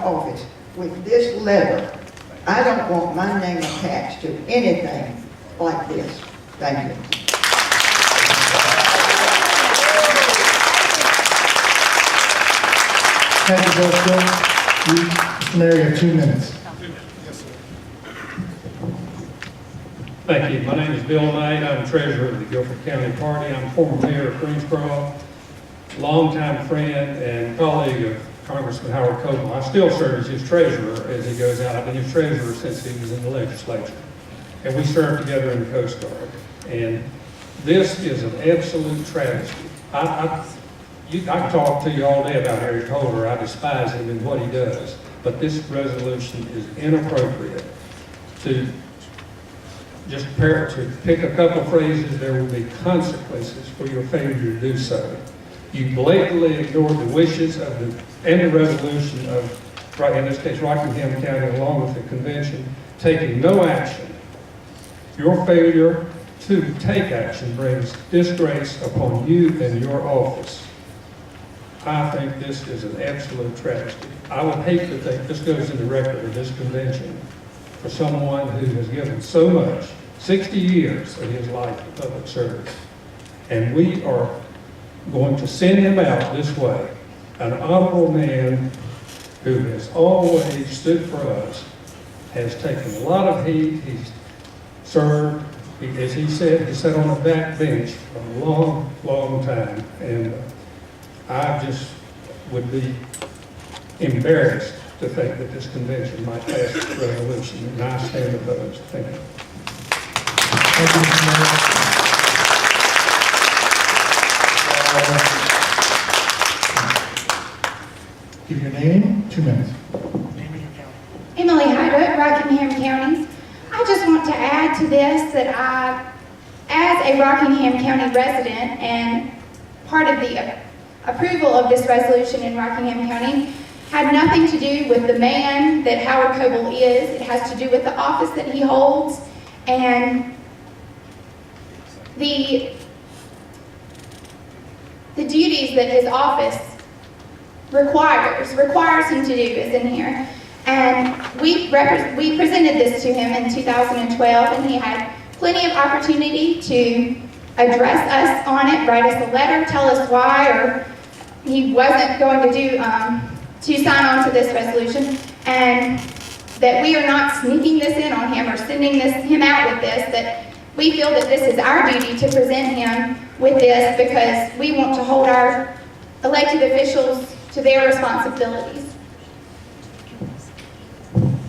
office with this letter. I don't want my name attached to anything like this. Thank you. Thank you, Bill. Mr. Mayor, you have 2 minutes. Thank you. My name is Bill Knight. I'm treasurer of the Guilford County Party. I'm former mayor of Greensboro, longtime friend and colleague of Congressman Howard Coble. I still serve as his treasurer as he goes out. I've been his treasurer since he was in the legislature. And we served together in the Coast Guard. And this is an absolute travesty. I can talk to you all day about Harry Holder. I despise him and what he does. But this resolution is inappropriate. To pick a couple of phrases, there will be consequences for your failure to do so. You blatantly ignored the wishes of and the resolution of, in this case, Rockingham County, along with the convention, taking no action. Your failure to take action brings disgrace upon you and your office. I think this is an absolute tragedy. I would hate to think this goes in the record of this convention for someone who has given so much, 60 years of his life in public service. And we are going to send him out this way. An honorable man who has always stood for us, has taken a lot of heat. He's served, as he said, he sat on a back bench for a long, long time. And I just would be embarrassed to think that this convention might pass this resolution, and I stand opposed. Thank you. Thank you, Mr. Mayor. Give your name, 2 minutes. Emily Hyder, Rockingham County. I just want to add to this that I, as a Rockingham County resident and part of the approval of this resolution in Rockingham County, had nothing to do with the man that Howard Coble is. It has to do with the office that he holds and the duties that his office requires him to do is in here. And we presented this to him in 2012, and he had plenty of opportunity to address us on it, write us a letter, tell us why, or he wasn't going to do to sign on to this resolution, and that we are not sneaking this in on him or sending him out with this, that we feel that this is our duty to present him with this because we want to hold our elected officials to their responsibilities.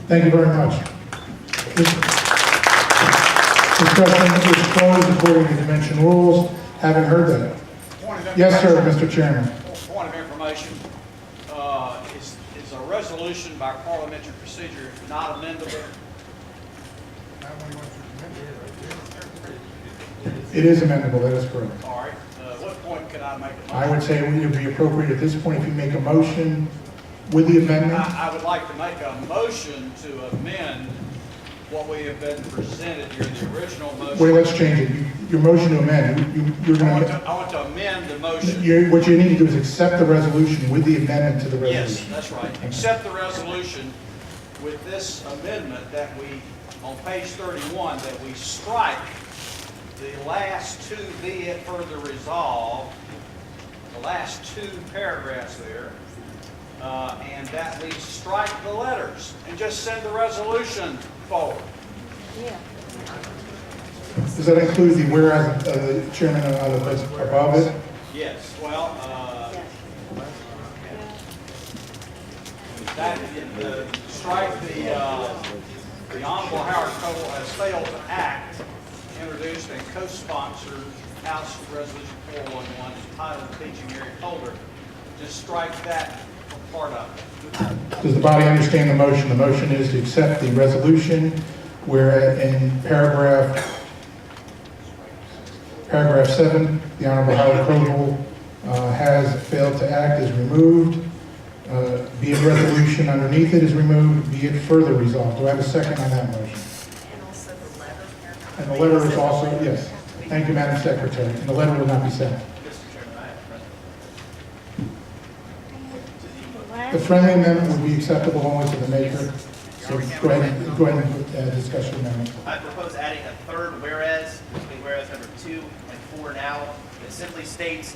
Thank you very much. Discussion is closed according to convention rules. Having heard that. Yes, sir, Mr. Chairman. Point of information. Is a resolution by parliamentary procedure not amendable? It is amendable, that is correct. All right. What point can I make a motion? I would say it would be appropriate at this point if you make a motion with the amendment. I would like to make a motion to amend what we have been presented here, the original motion. Wait, let's change it. Your motion to amend, you're going to... I want to amend the motion. What you need to do is accept the resolution with the amendment to the Yes, resolution. that's right. Accept the resolution with this amendment that we, on page 31, that we strike the last two be it further resolved, the last two paragraphs there, and that we strike the letters and just send the resolution forward. Yeah. Does that include the whereas the chairman above it? Yes, well, that strike the Honorable Howard Coble has failed to act, introduced and co-sponsored House Resolution 411 entitled Teaching Harry Holder. Just strike that part of it. Does the body understand the motion? The motion is to accept the resolution where in paragraph 7, the Honorable Howard Coble has failed to act is removed. Be it resolution underneath it is removed, be it further resolved. Do I have a second on that motion? And also the letter. And the letter is also, yes. Thank you, Madam Secretary. And the letter will not be sent. Mr. Chairman, I have a The friendly amendment would be acceptable only to the maker. So go ahead and discuss your amendment. I propose adding a third whereas between whereas number 2 and 4 now. It simply states,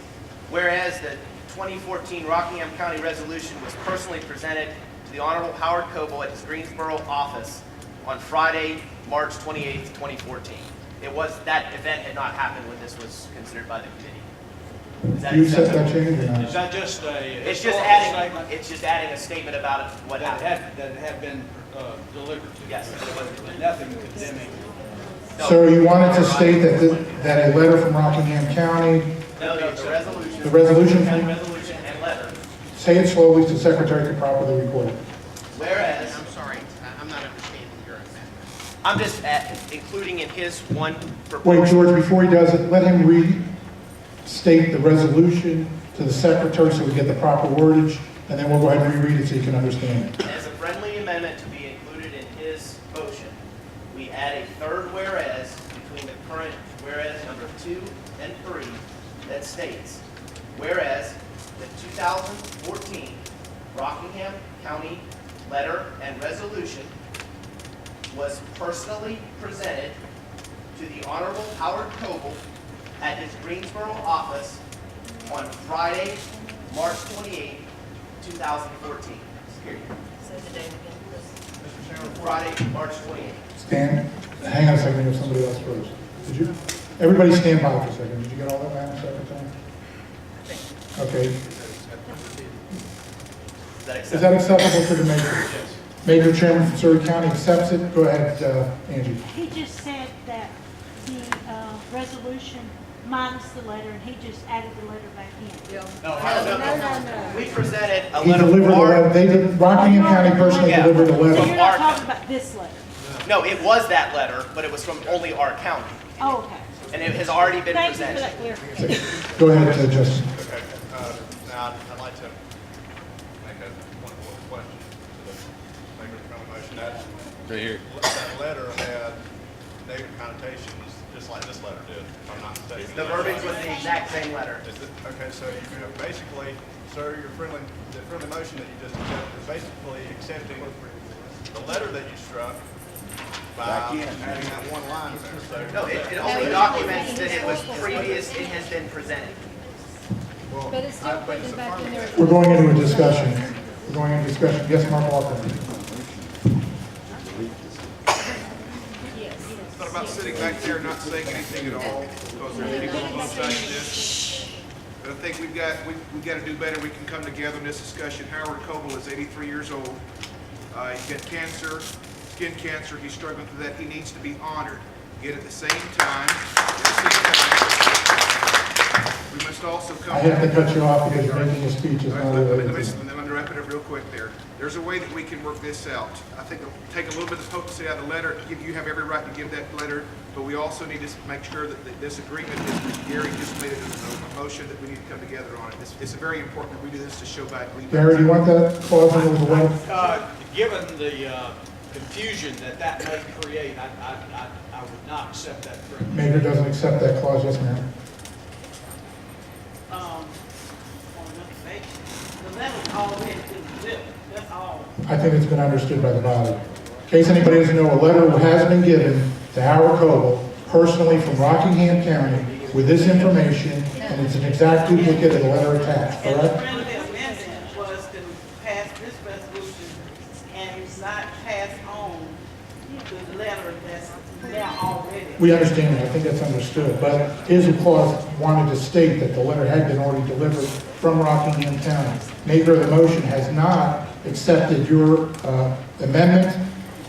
whereas the 2014 Rockingham County resolution was personally presented to the Honorable Howard Coble at his Greensboro office on Friday, March 28th, 2014. That event had not happened when this was considered by the committee. Is that Do you accept acceptable? that change or not? Is that just a It's just adding a statement about what that happened. had been delivered to? Yes, but it wasn't delivered. Nothing condemning. No. So you wanted to state that a letter from Rockingham County, No, the resolution. The resolution? County resolution and letter. say it slowly so the secretary can properly record it. Whereas, I'm sorry, I'm not understanding your amendment. I'm just including in his one Wait, proposal. George, before he does it, let him restate the resolution to the secretary so we get the proper wordage, and then we'll go ahead and reread it so you can understand it. As a friendly amendment to be included in his motion, we add a third whereas between the current whereas number 2 and 3 that states, whereas the 2014 Rockingham County letter and resolution was personally presented to the Honorable Howard Coble at his Greensboro office on Friday, March 28, 2014. Period. Friday, March 28. Stand, hang on a second, we have somebody else first. Did you, everybody stand by for a second. Did you get all that, Madam Secretary? Okay, Is that is that acceptable? acceptable to the maker? Yes. Major Chairman from Surrey County accepts it. Go ahead, Angie. He just said that the resolution minus the letter, and he just added the letter back in. No. We presented a He letter delivered from the letter, our, they did, Rockingham County personally Yeah. delivered the So letter. you're not talking about this letter? no, it was that letter, but it was from only our county. Oh, okay. And it has already been Thank you for presented. that clarification. Go ahead, Justin. Okay, now I'd like to make one more question to the maker of the friendly motion. That letter had negative connotations, just like this letter did, if I'm not mistaken. The verbiage was the exact same letter. Okay, so you have basically, sir, the friendly motion that you just accepted is basically accepting the letter that you struck by adding that one line there. So, No, it only documents that it was previous, it has been presented. well, But it's still putting it back in there. We're going into a discussion. We're going into discussion. Yes, Mark Walker. It's not about sitting back there and not saying anything at all, because there are people on both sides of this. But I think we've got to do better. We can come together in this discussion. Howard Coble is 83 years old. He's got cancer, skin cancer. He's struggling through that. He needs to be honored. Yet at the same time, we must also come. I have to cut you off because you're making a speech. It's not related to this. Let me wrap it up real quick there. There's a way that we can work this out. I think it'll take a little bit of potency out of the letter. You have every right to give that letter, but we also need to make sure that this agreement is, Gary just made it a motion that we need to come together on it. It's very important that we do this to show back leadership. Gary, do you want that clause in the way? Given the confusion that may create, I would not accept that friendly. Maker doesn't accept that clause. Yes, ma'am. The letter's already been delivered, that's all. I think it's been understood by the body. In case anybody doesn't know, a letter has been given to Howard Coble personally from Rockingham County with this information, and it's an exact duplicate of the letter attached, And the correct? friendly amendment was to pass this resolution and not pass on the letter that's there already. We understand that. I think that's understood. But his clause wanted to state that the letter had been already delivered from Rockingham County. Maker of the motion has not accepted your amendment.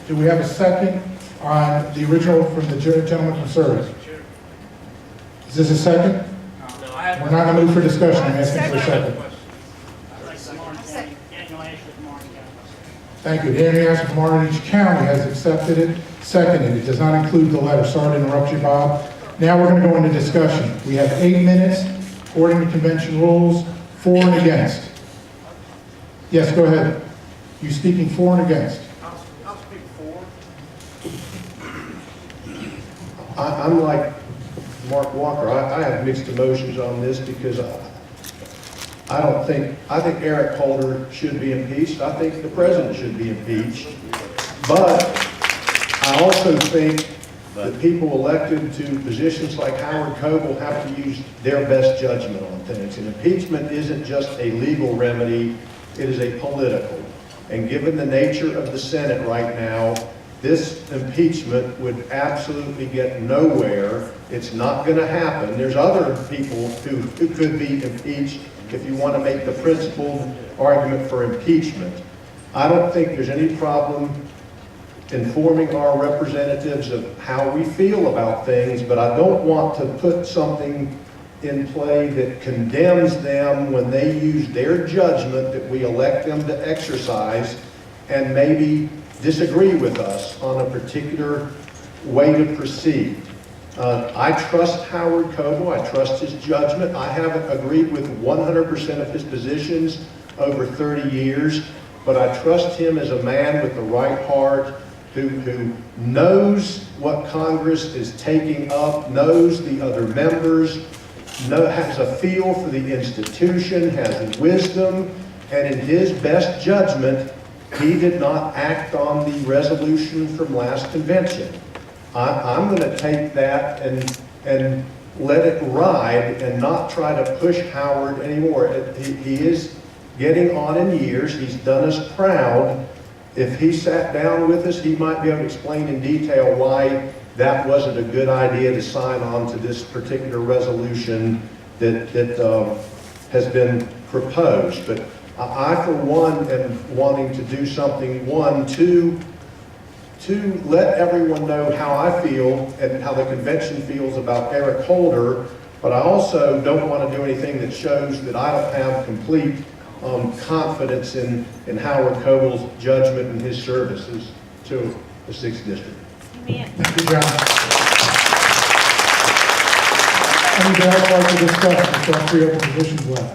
Do we have a second on the original from the gentleman from Surrey? Is this a second? We're not going to move for discussion. I'm asking for a second. Thank you. Danny Aston from Orange County has accepted it, seconded. It does not include the letter. Sorry to interrupt you, Bob. Now we're going to go into discussion. We have 8 minutes, according to convention rules, for and against. Yes, go ahead. You speaking for and against? I'll speak for. I'm like Mark Walker. I have mixed emotions on this because I think Eric Holder should be impeached. I think the president should be impeached. But I also think that people elected to positions like Howard Coble have to use their best judgment on things. And impeachment isn't just a legal remedy, it is a political. And given the nature of the Senate right now, this impeachment would absolutely get nowhere. It's not going to happen. There's other people who could be impeached if you want to make the principled argument for impeachment. I don't think there's any problem informing our representatives of how we feel about things, but I don't want to put something in play that condemns them when they use their judgment that we elect them to exercise and maybe disagree with us on a particular way to proceed. I trust Howard Coble. I trust his judgment. I haven't agreed with 100% of his positions over 30 years, but I trust him as a man with the right heart who knows what Congress is taking up, knows the other members, has a feel for the institution, has wisdom, and in his best judgment, he did not act on the resolution from last convention. I'm going to take that and let it ride and not try to push Howard anymore. He is getting on in years. He's done us proud. If he sat down with us, he might be able to explain in detail why that wasn't a good idea to sign on to this particular resolution that has been proposed. But I, for one, am wanting to do something, to let everyone know how I feel and how the convention feels about Eric Holder, but I also don't want to do anything that shows that I don't have complete confidence in Howard Coble's judgment and his services to the 6th District. Amen. Thank you, John. Anything else like to discuss? We've got 3 open positions left.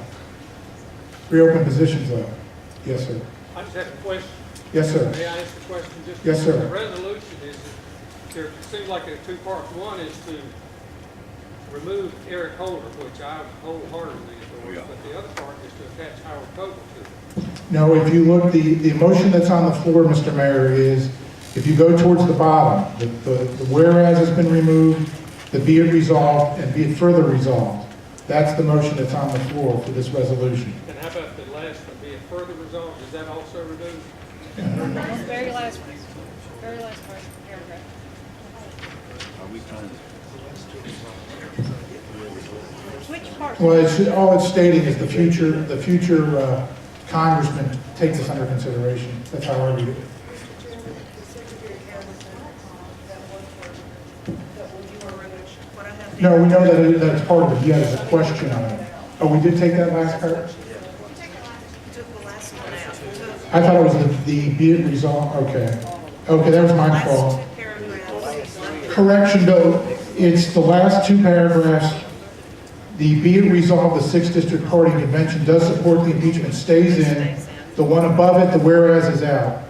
3 open positions left. Yes, sir. I just have a question. Yes, sir. May I ask the question? Just Yes, sir. The resolution is, it seems like there are 2 parts. One is to remove Eric Holder, which I wholeheartedly endorse, but the other part is to attach Howard Coble to it. No, if you look, the motion that's on the floor, Mr. Mayor, is if you go towards the bottom, the whereas has been removed, the be it resolved, and be it further resolved. That's the motion that's on the floor for this resolution. And how about the last one, be it further resolved, is that also removed? Very last part, paragraph. Which part? Well, all it's stating is the future congressman takes this under consideration. That's how I read it. No, we know that it's part of it. He has a question on it. Oh, we did take that last part? I thought it was the be it resolved. Okay. Okay, that was my fault. Correction, Bill. It's the last 2 paragraphs. The be it resolved, the 6th District Party Convention does support the impeachment, stays in. The one above it, the whereas is out.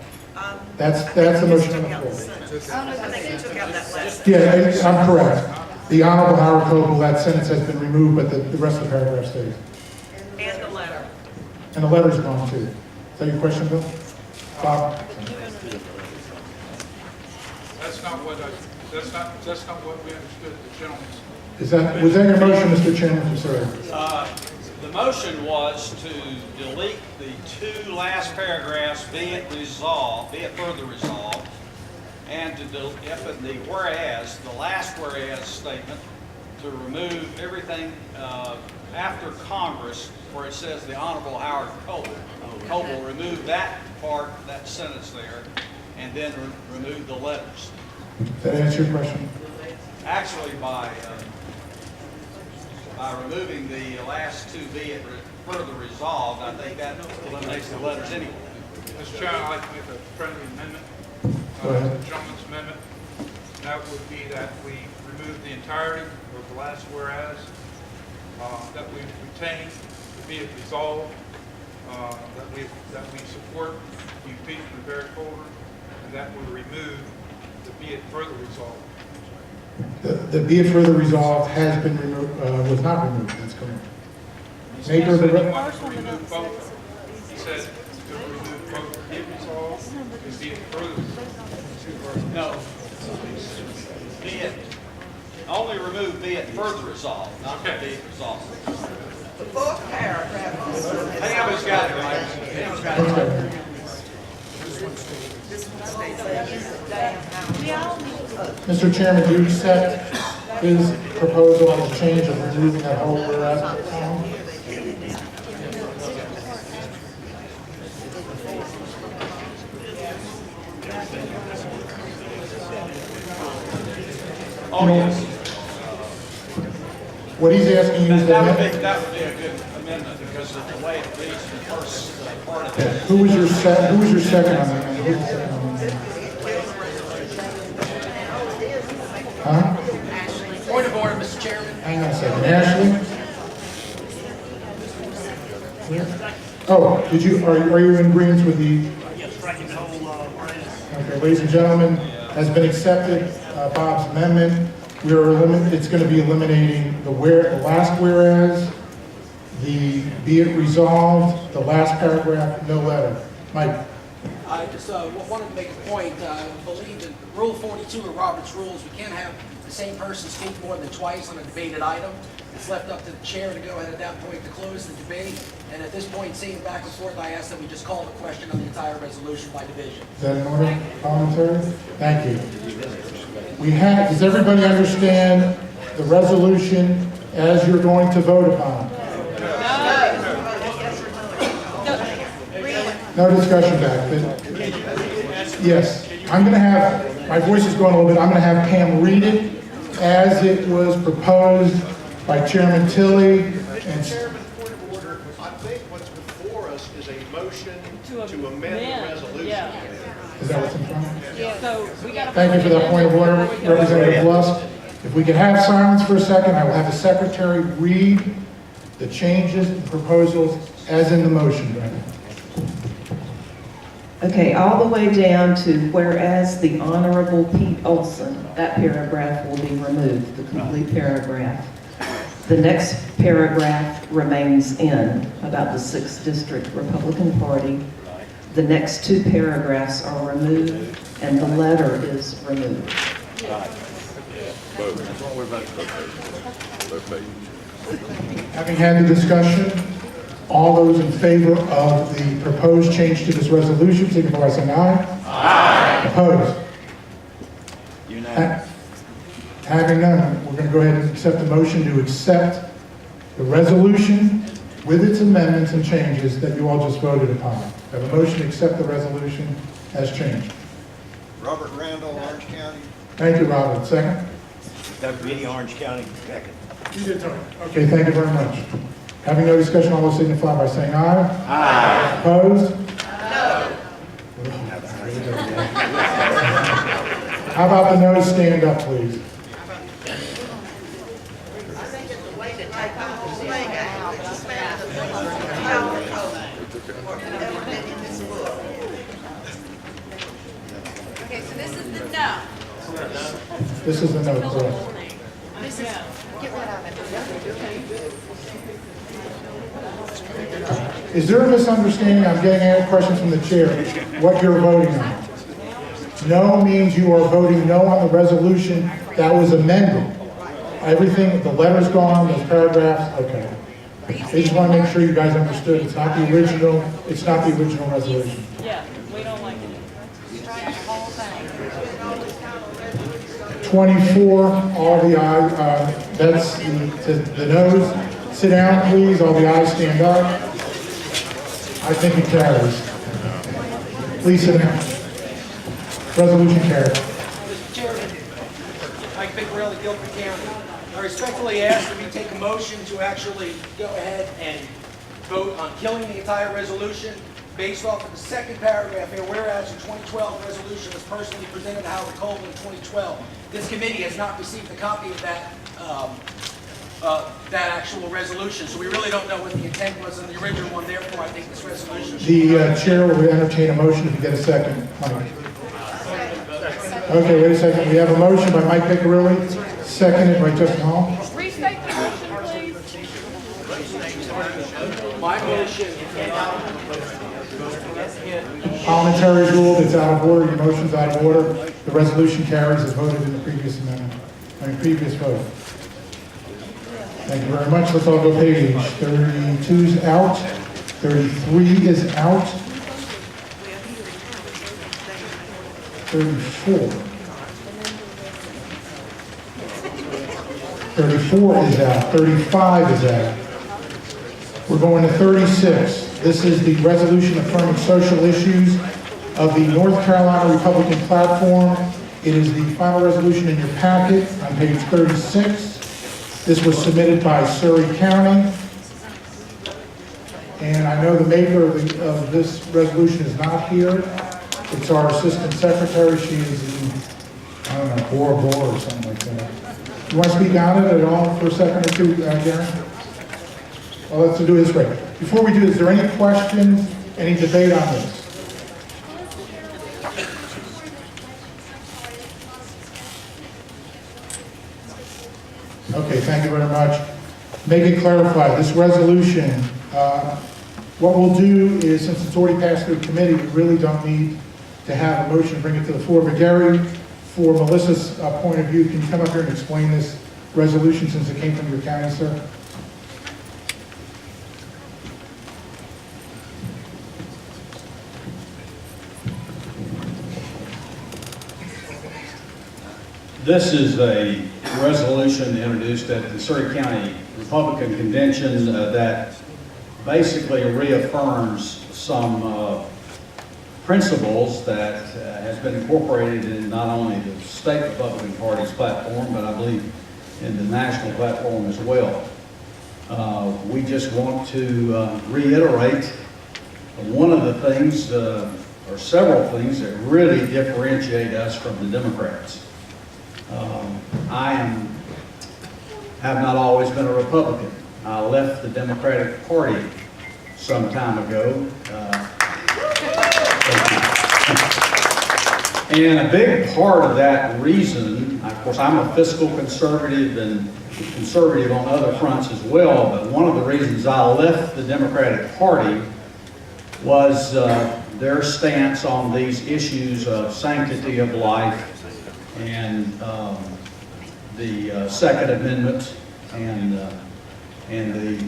That's the motion on the floor. I think you took out that last. Yeah, I'm correct. The Honorable Howard Coble, that sentence has been removed, but the rest of the paragraph stays. And the letter. And the letter's gone too. Is that your question, Bill? Bob? That's not what we understood the gentleman's. Was that your motion, Mr. Chairman? I'm sorry. The motion was to delete the 2 last paragraphs, be it further resolved, and to if in the whereas, the last whereas statement, to remove everything after Congress where it says the Honorable Howard Coble, remove that part, that sentence there, and then remove the letters. Does that answer your question? Actually, by removing the last 2 be it further resolved, I think that eliminates the letters anyway. Mr. Chairman, I'd like to make a friendly amendment. Go ahead. The gentleman's amendment. That would be that we remove the entirety of the last whereas, that we retain the be it resolved, that we support the impeachment of Eric Holder, and that we remove the be it further resolved. The be it further resolved has been removed, was not removed, that's correct. Maker of the, First one, but not the second. He said to remove both be it resolved and be it further. No. Be it, only remove be it further resolved, not be it resolved. The fourth paragraph. Pam's got it, right? Pam's got it. okay. We all need Mr. Chairman, do you accept his proposal on the change of removing that whole whereas? Oh, yes. What he's asking you is That that, would be a good amendment because of the way it reads the first part of it. who was your second on that? Who was the second on that? Huh? Point of order, Mr. Chairman. Hang on a second. Ashley? Oh, are you in agreement with the? Okay, ladies and gentlemen, has been accepted, Bob's amendment. It's going to be eliminating the last whereas, the be it resolved, the last paragraph, no letter. Mike? I just wanted to make a point. I believe in Rule 42 of Robert's Rules, we can't have the same person speak more than twice on a debated item. It's left up to the chair to go ahead at that point to close the debate. And at this point, seeing back and forth, I ask that we just call the question on the entire resolution by division. Is that in order, parliamentary? Thank you. Does everybody understand the resolution as you're going to vote upon? No discussion back, but yes, I'm going to have, my voice is going a little bit, I'm going to have Pam read it as it was proposed by Chairman Tilley. And Chairman, point of order, I think what's before us is a motion to amend the resolution. Is that what's in front of you? Yeah, so we got to. Thank you for that point of order, Representative Lusk. If we could have silence for a second, I will have the secretary read the changes and proposals as in the motion. Okay, all the way down to whereas the Honorable Pete Olson, that paragraph will be removed, the complete paragraph. The next paragraph remains in about the 6th District Republican Party. The next 2 paragraphs are removed and the letter is removed. Having had the discussion, all those in favor of the proposed change to this resolution, signify by saying aye. Aye. Opposed? Unanimous. Having none, we're going to go ahead and accept the motion to accept the resolution with its amendments and changes that you all just voted upon. I have a motion to accept the resolution as changed. Robert Randall, Orange County. Thank you, Robert. Second? Doug Beatty, Orange County. Second. You did, Tony. Okay, thank you very much. Having no discussion, all those signify by saying aye. Aye. Opposed? No. How about the noes stand up, please? Okay, so this is the no. This is the no, correct. This is, get rid of it. Is there a misunderstanding? I'm getting questions from the chair, what you're voting on. No means you are voting no on the resolution that was amended. Everything, the letter's gone, those paragraphs, okay. I just want to make sure you guys understood. It's not the original resolution. Yeah, we don't like it. 24, all the ayes, that's the noes. Sit down, please. All the ayes stand up. I think it carries. Please sit down. Resolution carries. Mr. Chairman, Mike Picarelli, Guilford County. I respectfully ask that we take a motion to actually go ahead and vote on killing the entire resolution based off of the second paragraph here, whereas the 2012 resolution was personally presented to Howard Colvin in 2012. This committee has not received a copy of that that actual resolution, so we really don't know what the intent was in the original one. Therefore, I think this resolution should The chair will entertain a motion if you get a second. Mike. Okay, wait a second. We have a motion by Mike Picarelli, seconded by Justin Hall. Restate the motion, please. My motion, Parliamentary rule, it's out of order, your motion's out of order. The resolution carries as voted in the previous amendment, previous vote. Thank you very much. Let's all go page. 32 is out. 33 is out. 34. 34 is out. 35 is out. We're going to 36. This is the resolution affirming social issues of the North Carolina Republican platform. It is the final resolution in your packet on page 36. This was submitted by Surrey County. And I know the maker of this resolution is not here. It's our Assistant Secretary. She is in, I don't know, Bora Bora or something like that. You want to speak on it at all for a second or two, Garen? Well, let's do it this way. Before we do, is there any questions, any debate on this? Okay, thank you very much. Make it clarify, this resolution, what we'll do is, since it's already passed through committee, we really don't need to have a motion to bring it to the floor. But Gary, for Melissa's point of view, can you come up here and explain this resolution since it came from your county, sir? This is a resolution introduced at the Surrey County Republican Convention that basically reaffirms some principles that has been incorporated in not only the state Republican Party's platform, but I believe in the national platform as well. We just want to reiterate one of the things, or several things, that really differentiate us from the Democrats. Have not always been a Republican. I left the Democratic Party some time ago. And a big part of that reason, of course, I'm a fiscal conservative and conservative on other fronts as well, but one of the reasons I left the Democratic Party was their stance on these issues of sanctity of life and the Second Amendment and the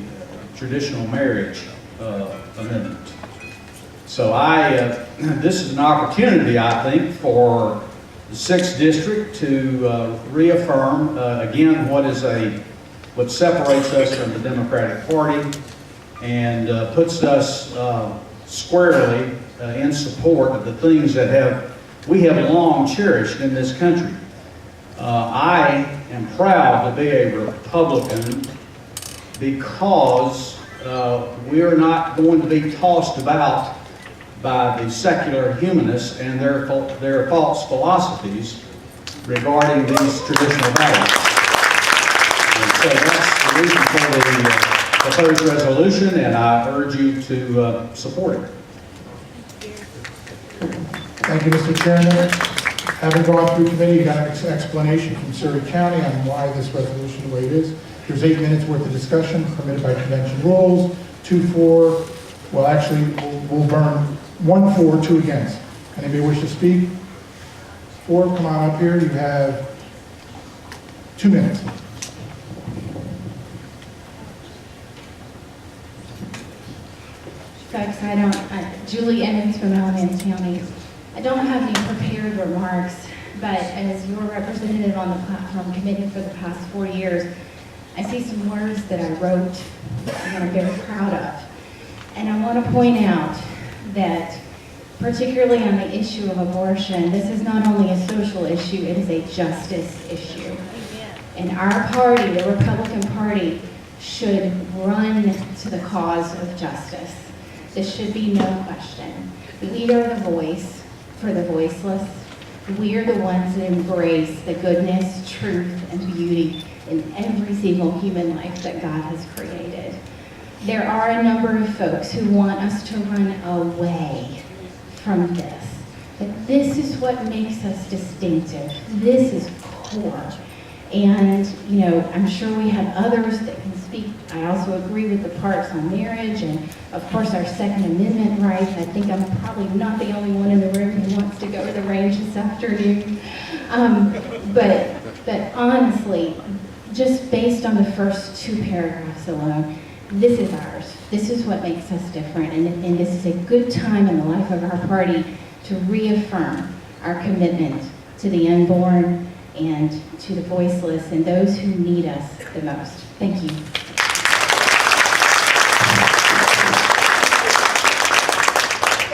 traditional marriage amendment. So this is an opportunity, I think, for the 6th District to reaffirm again what separates us from the Democratic Party and puts us squarely in support of the things that we have long cherished in this country. I am proud to be a Republican because we are not going to be tossed about by the secular humanists and their false philosophies regarding these traditional values. And so that's the reason for the proposed resolution, and I urge you to support it. Thank you, Mr. Chairman. Having gone through committee, you got an explanation from Surrey County on why this resolution the way it is. There's 8 minutes worth of discussion permitted by convention rules. 2 for, well, actually, we'll burn 1 for, 2 against. Anybody wish to speak? 4, come on up here. You have 2 minutes. Folks, Julie Emmons from Alamance County. I don't have any prepared remarks, but as your representative on the platform committee for the past 4 years, I see some words that I wrote and I'm very proud of. And I want to point out that, particularly on the issue of abortion, this is not only a social issue, it is a justice issue. And our party, the Republican Party, should run to the cause of justice. There should be no question. We are the voice for the voiceless. We are the ones that embrace the goodness, truth, and beauty in every single human life that God has created. There are a number of folks who want us to run away from this. But this is what makes us distinctive. This is core. And, I'm sure we have others that can speak, I also agree with the parts on marriage and, of course, our Second Amendment rights. I think I'm probably not the only one in the room who wants to go to the range this afternoon. But honestly, just based on the first 2 paragraphs alone, this is ours. This is what makes us different, and this is a good time in the life of our party to reaffirm our commitment to the unborn and to the voiceless and those who need us the most. Thank you.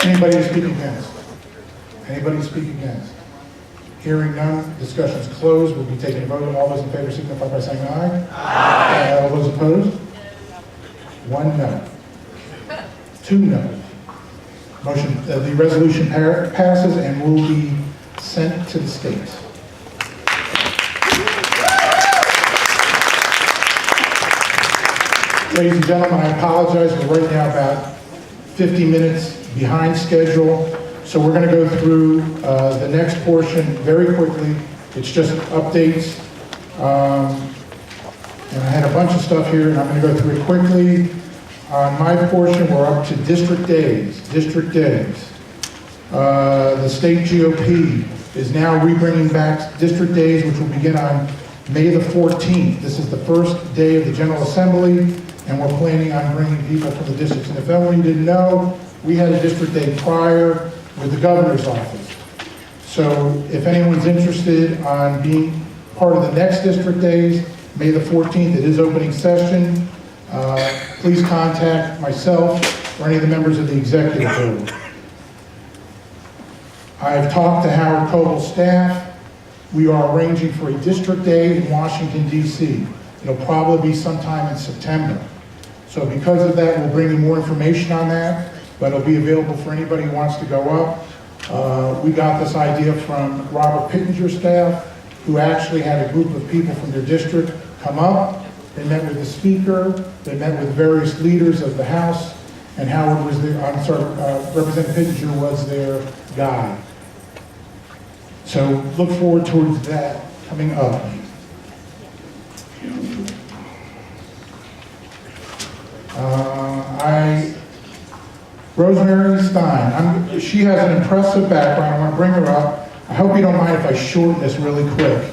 Anybody to speak against? Anybody to speak against? Hearing none, discussion is closed. We'll be taking a vote. All those in favor signify by saying aye. Aye. All those opposed? 1 no. 2 no. Motion, the resolution passes and will be sent to the states. Ladies and gentlemen, I apologize. We're right now about 50 minutes behind schedule. So we're going to go through the next portion very quickly. It's just updates. And I had a bunch of stuff here, and I'm going to go through it quickly. On my portion, we're up to district days. District days. The state GOP is now rebringing back district days, which will begin on May the 14th. This is the first day of the General Assembly, and we're planning on bringing people from the districts. And if anyone didn't know, we had a district day prior with the governor's office. So if anyone's interested on being part of the next district days, May the 14th, it is opening session. Please contact myself or any of the members of the executive board. I've talked to Howard Coble's staff. We are arranging for a district day in Washington, D.C. It'll probably be sometime in September. So because of that, we'll bring you more information on that, but it'll be available for anybody who wants to go up. We got this idea from Robert Pittenger's staff, who actually had a group of people from their district come up. They met with the speaker, they met with various leaders of the House, and Howard was their, Representative Pittenger was their guide. So look forward towards that coming up. Rosemary Stein, she has an impressive background. I want to bring her up. I hope you don't mind if I shorten this really quick.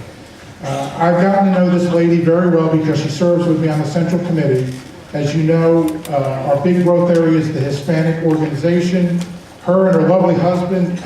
I've gotten to know this lady very well because she serves with me on the Central Committee. As you know, our big growth area is the Hispanic organization. Her and her lovely husband,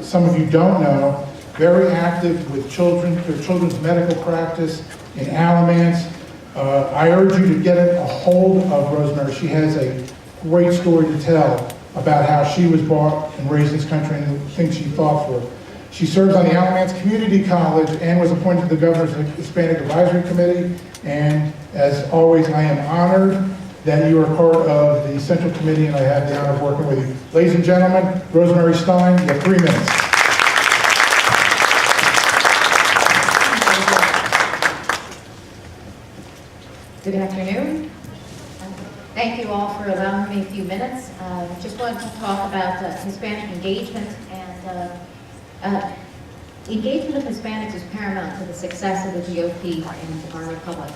some of you don't know, very active with children, their children's medical practice in Alamance. I urge you to get a hold of Rosemary. She has a great story to tell about how she was brought and raised in this country and the things she fought for. She serves on the Alamance Community College and was appointed to the Governor's Hispanic Advisory Committee. And as always, I am honored that you are part of the Central Committee and I have the honor of working with you. Ladies and gentlemen, Rosemary Stein, you have 3 minutes. Good afternoon. Thank you all for allowing me a few minutes. Just wanted to talk about Hispanic engagement, and engagement of Hispanics is paramount to the success of the GOP and our republic.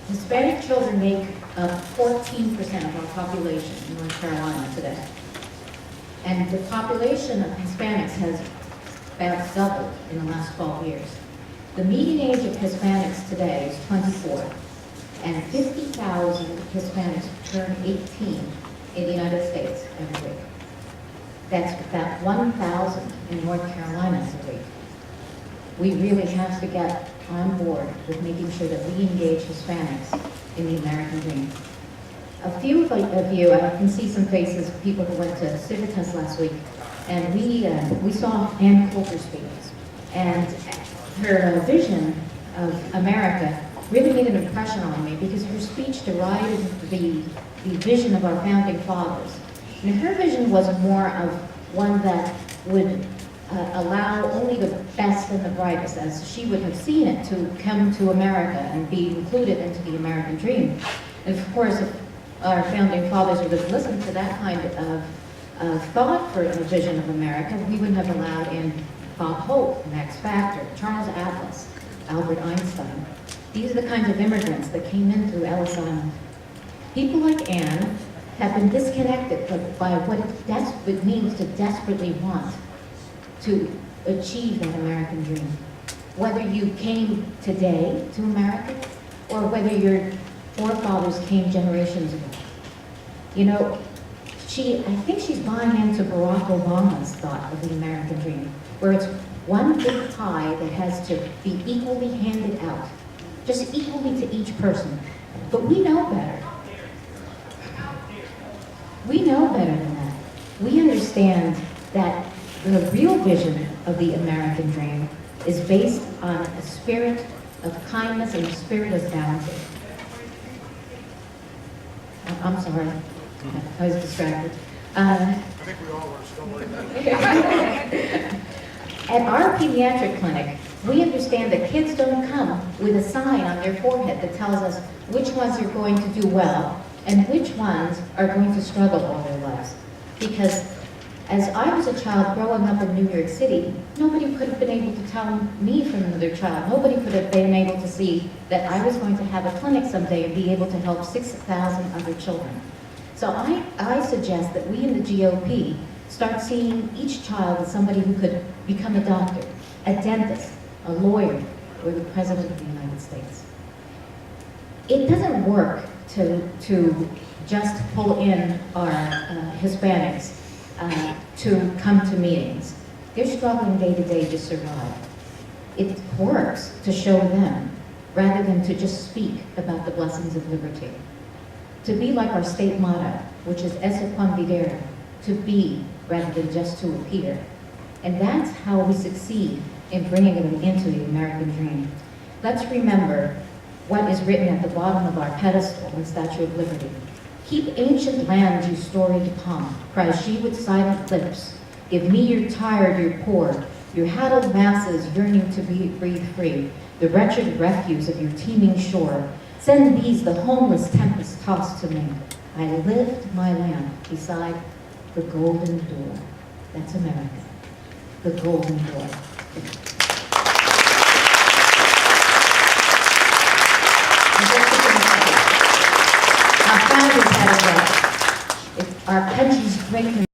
Hispanic children make up 14% of our population in North Carolina today. And the population of Hispanics has about doubled in the last 12 years. The median age of Hispanics today is 24. And 50,000 Hispanics turn 18 in the United States every week. That's about 1,000 in North Carolina a week. We really have to get on board with making sure that we engage Hispanics in the American dream. A few of you, I can see some faces of people who went to Civitas last week, and we saw Ann Coulter speak. And her vision of America really made an impression on me because her speech derided the vision of our founding fathers. And her vision was more of one that would allow only the best and the brightest, as she would have seen it, to come to America and be included into the American dream. And of course, if our founding fathers would have listened to that kind of thought for the vision of America, we wouldn't have allowed in Bob Hope, Max Factor, Charles Atlas, Albert Einstein. These are the kinds of immigrants that came in through Ellis Island. People like Anne have been disconnected by what it means to desperately want to achieve that American dream. Whether you came today to America or whether your forefathers came generations ago. You know, I think she's buying into Barack Obama's thought of the American dream, where it's one big pie that has to be equally handed out, just equally to each person. But we know better. We know better than that. We understand that the real vision of the American dream is based on a spirit of kindness and a spirit of bounty. I'm sorry, I was distracted. I think we all were, still At our pediatric clinic, we understand that kids don't come with a sign on their forehead that tells us which ones are going to do well and which ones are going to struggle all their lives. Because as I was a child growing up in New York City, nobody could have been able to tell me from another child. Nobody could have been able to see that I was going to have a clinic someday and be able to help 6,000 other children. So I suggest that we in the GOP start seeing each child as somebody who could become a doctor, a dentist, a lawyer, or the President of the United States. It doesn't work to just pull in our Hispanics to come to meetings. They're struggling day to day to survive. It works to show them rather than to just speak about the blessings of liberty. To be like our state motto, which is esse quam videre, to be rather than just to appear. And that's how we succeed in bringing them into the American dream. Let's remember what is written at the bottom of our pedestal in Statue of Liberty. Keep ancient lands, you storied palm, cries she with silent lips. Give me your tired, your poor, your huddled masses yearning to breathe free, the wretched refuse of your teeming shore. Send these, the homeless tempest tossed to me. I lift my lamp beside the golden door. That's America, the golden door. Our founders had a right. It's our country's great